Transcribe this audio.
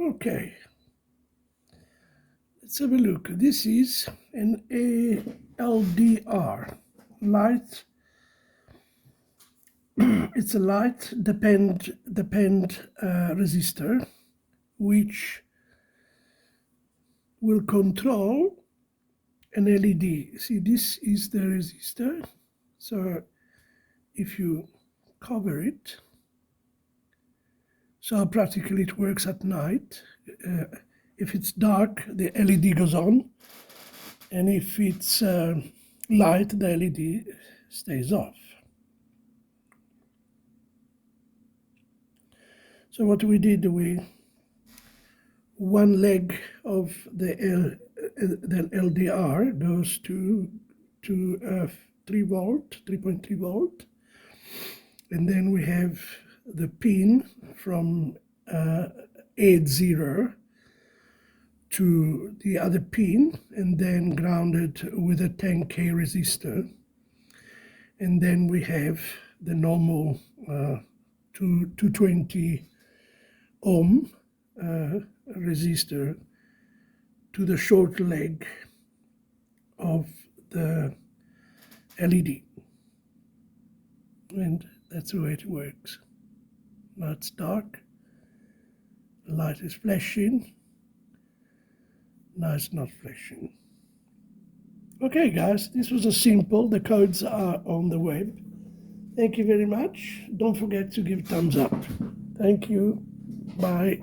Okay, let's have a look. This is an LDR, light. It's a light depend resistor, which will control an LED. See, this is the resistor. So if you cover it, so practically it works at night. If it's dark, the LED goes on, and if it's light, the LED stays off. So what we did, one leg of the LDR goes to 3.3 volt, and then we have the pin from add 0 to the other pin, and then grounded with a 10K resistor, and then we have the normal 220 ohm resistor to the short leg of the LED, and that's the way it works. Now it's dark, the light is flashing, now it's not flashing. Okay guys, this was a simple, the codes are on the web. Thank you very much. Don't forget to give thumbs up. Thank you. Bye.